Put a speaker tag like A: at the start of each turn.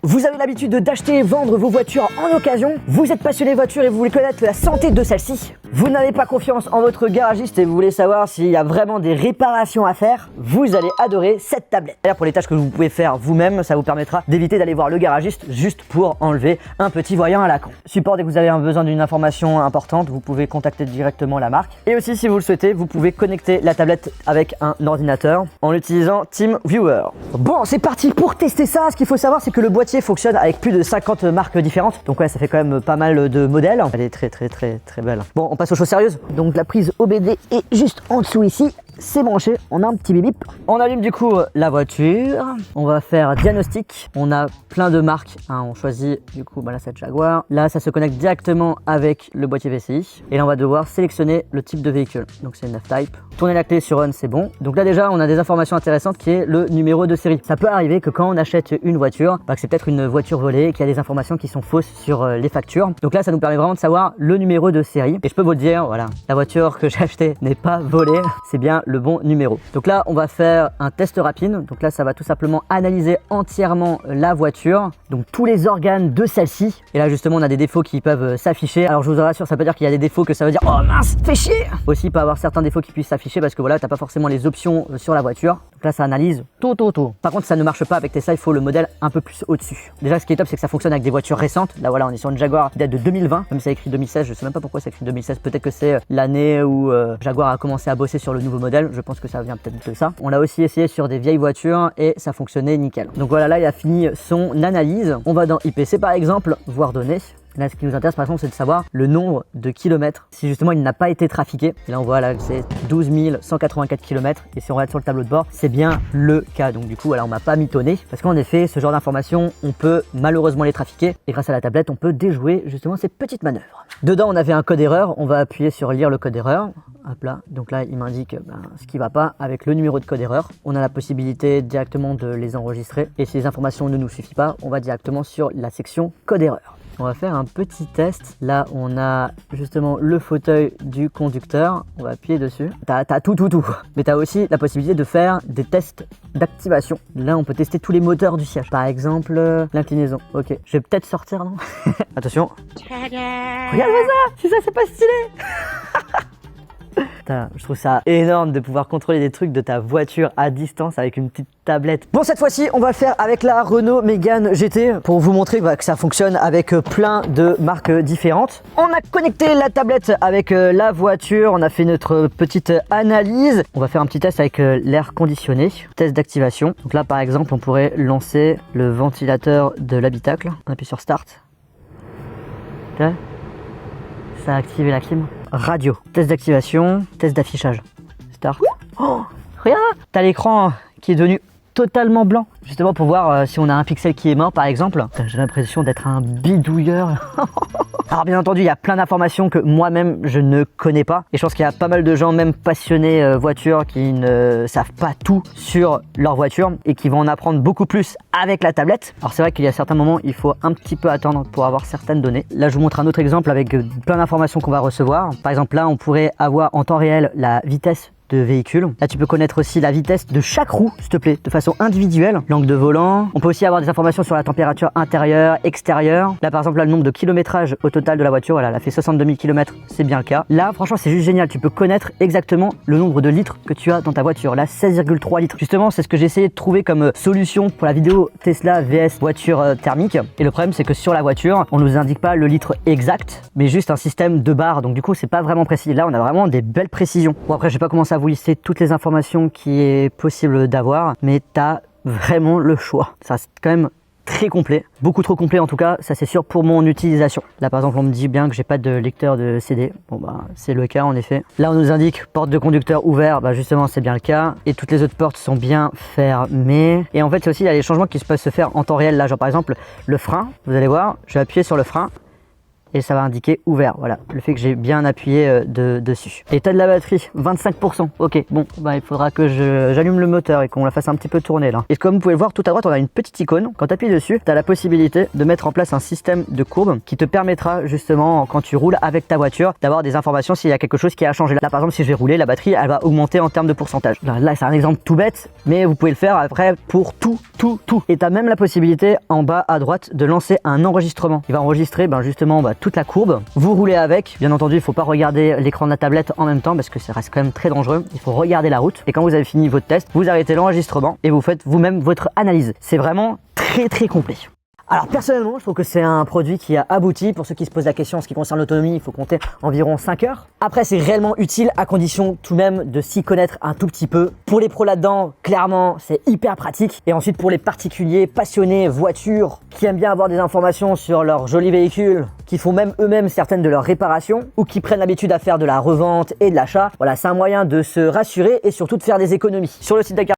A: Vous avez l'habitude d'acheter et vendre vos voitures en occasion. Vous êtes passionné de voiture et vous voulez connaître la santé de celle-ci. Vous n'avez pas confiance en votre garagiste et vous voulez savoir s'il y a vraiment des réparations à faire. Vous allez adorer cette tablette. D'ailleurs, pour les tâches que vous pouvez faire vous-même, ça vous permettra d'éviter d'aller voir le garagiste juste pour enlever un petit voyant à la con. Support, dès que vous avez besoin d'une information importante, vous pouvez contacter directement la marque. Et aussi, si vous le souhaitez, vous pouvez connecter la tablette avec un ordinateur en utilisant TeamViewer. Bon, c'est parti pour tester ça. Ce qu'il faut savoir, c'est que le boîtier fonctionne avec plus de 50 marques différentes. Donc ouais, ça fait quand même pas mal de modèles. Elle est très belle. Bon, on passe aux choses sérieuses. Donc la prise OBD est juste en dessous ici. C'est branché, on a un petit bip. On allume du coup la voiture. On va faire diagnostic. On a plein de marques. On choisit du coup là cette Jaguar. Là, ça se connecte directement avec le boîtier VCI. Et là, on va devoir sélectionner le type de véhicule. Donc c'est une F-Type. Tourner la clé sur On, c'est bon. Donc là déjà, on a des informations intéressantes qui est le numéro de série. Ça peut arriver que quand on achète une voiture, que c'est peut-être une voiture volée, qu'il y a des informations qui sont fausses sur les factures. Donc là, ça nous permet vraiment de savoir le numéro de série. Et je peux vous le dire, voilà, la voiture que j'ai achetée n'est pas volée. C'est bien le bon numéro. Donc là, on va faire un test rapide. Donc là, ça va tout simplement analyser entièrement la voiture, donc tous les organes de celle-ci. Et là, justement, on a des défauts qui peuvent s'afficher. Alors, je vous rassure, ça peut dire qu'il y a des défauts que ça veut dire oh mince, fais chier. Aussi, il peut y avoir certains défauts qui puissent s'afficher parce que voilà, t'as pas forcément les options sur la voiture. Donc là, ça analyse tout. Par contre, ça ne marche pas avec Tesla. Il faut le modèle un peu plus au-dessus. Déjà, ce qui est top, c'est que ça fonctionne avec des voitures récentes. Là, voilà, on est sur une Jaguar qui date de 2020. Même si ça écrit 2016, je sais même pas pourquoi ça écrit 2016. Peut-être que c'est l'année où Jaguar a commencé à bosser sur le nouveau modèle. Je pense que ça vient peut-être de ça. On l'a aussi essayé sur des vieilles voitures et ça fonctionnait nickel. Donc voilà, là il a fini son analyse. On va dans IPC par exemple, voir données. Là, ce qui nous intéresse par exemple, c'est de savoir le nombre de kilomètres, si justement il n'a pas été trafiqué. Et là, on voit là que c'est 12 184 km. Et si on regarde sur le tableau de bord, c'est bien le cas. Donc du coup, voilà, on m'a pas mitonné. Parce qu'en effet, ce genre d'informations, on peut malheureusement les trafiquer. Et grâce à la tablette, on peut déjouer justement ces petites manœuvres. Dedans, on avait un code erreur. On va appuyer sur lire le code erreur. Hop là. Donc là, il m'indique ce qui va pas avec le numéro de code erreur. On a la possibilité directement de les enregistrer. Et si les informations ne nous suffisent pas, on va directement sur la section code erreur. On va faire un petit test. Là, on a justement le fauteuil du conducteur. On va appuyer dessus. T'as tout. Mais t'as aussi la possibilité de faire des tests d'activation. Là, on peut tester tous les moteurs du siège. Par exemple, l'inclinaison. Ok, je vais peut-être sortir, non? Attention. Regarde-moi ça! Si ça, c'est pas stylé! Je trouve ça énorme de pouvoir contrôler des trucs de ta voiture à distance avec une petite tablette. Bon, cette fois-ci, on va le faire avec la Renault Mégane GT pour vous montrer que ça fonctionne avec plein de marques différentes. On a connecté la tablette avec la voiture, on a fait notre petite analyse. On va faire un petit test avec l'air conditionné, test d'activation. Donc là, par exemple, on pourrait lancer le ventilateur de l'habitacle. On appuie sur Start. Là, ça a activé la clim. Radio, test d'activation, test d'affichage. Start. Oh, regarde, t'as l'écran qui est devenu totalement blanc. Justement pour voir si on a un pixel qui est mort par exemple. J'ai l'impression d'être un bidouilleur. Alors bien entendu, il y a plein d'informations que moi-même je ne connais pas. Et je pense qu'il y a pas mal de gens, même passionnés voiture, qui ne savent pas tout sur leur voiture et qui vont en apprendre beaucoup plus avec la tablette. Alors c'est vrai qu'il y a certains moments, il faut un petit peu attendre pour avoir certaines données. Là, je vous montre un autre exemple avec plein d'informations qu'on va recevoir. Par exemple, là, on pourrait avoir en temps réel la vitesse de véhicule. Là, tu peux connaître aussi la vitesse de chaque roue, s'il te plaît, de façon individuelle. L'angle de volant. On peut aussi avoir des informations sur la température intérieure, extérieure. Là, par exemple, là, le nombre de kilométrage au total de la voiture, voilà, elle a fait 62 000 km, c'est bien le cas. Là, franchement, c'est juste génial. Tu peux connaître exactement le nombre de litres que tu as dans ta voiture. Là, 16,3 litres. Justement, c'est ce que j'ai essayé de trouver comme solution pour la vidéo Tesla VS voiture thermique. Et le problème, c'est que sur la voiture, on ne nous indique pas le litre exact, mais juste un système de barres. Donc, du coup, c'est pas vraiment précis. Là, on a vraiment des belles précisions. Bon, après, je vais pas commencer à vous lister toutes les informations qui est possible d'avoir, mais tu as vraiment le choix. Ça c'est quand même très complet, beaucoup trop complet en tout cas, ça c'est sûr pour mon utilisation. Là par exemple on me dit bien que j'ai pas de lecteur de CD, bon c'est le cas en effet. Là on nous indique porte de conducteur ouvert, justement c'est bien le cas, et toutes les autres portes sont bien fermées. Et en fait c'est aussi il y a des changements qui peuvent se faire en temps réel. Là genre par exemple le frein, vous allez voir, je vais appuyer sur le frein. et ça va indiquer ouvert. Voilà, le fait que j'ai bien appuyé dessus. État de la batterie, 25%. Ok, bon, bah il faudra que j'allume le moteur et qu'on la fasse un petit peu tourner là. Et comme vous pouvez le voir, tout à droite, on a une petite icône. Quand tu appuies dessus, tu as la possibilité de mettre en place un système de courbes qui te permettra justement, quand tu roules avec ta voiture, d'avoir des informations s'il y a quelque chose qui a changé. Là, par exemple, si je vais rouler, la batterie, elle va augmenter en termes de pourcentage. Là, c'est un exemple tout bête, mais vous pouvez le faire après pour tout. Et tu as même la possibilité en bas à droite de lancer un enregistrement. Il va enregistrer justement toute la courbe. Vous roulez avec. Bien entendu, il ne faut pas regarder l'écran de la tablette en même temps parce que ça reste quand même très dangereux. Il faut regarder la route. Et quand vous avez fini votre test, vous arrêtez l'enregistrement et vous faites vous-même votre analyse. C'est vraiment très complet. Alors personnellement, je trouve que c'est un produit qui a abouti. Pour ceux qui se posent la question en ce qui concerne l'autonomie, il faut compter environ 5 heures. Après, c'est réellement utile à condition tout de même de s'y connaître un tout petit peu. Pour les pros là-dedans, clairement, c'est hyper pratique. Et ensuite, pour les particuliers passionnés voitures, qui aiment bien avoir des informations sur leur joli véhicule, qui font même eux-mêmes certaines de leurs réparations ou qui prennent l'habitude à faire de la revente et de l'achat, voilà, c'est un moyen de se rassurer et surtout de faire des économies. Sur le site d'Acar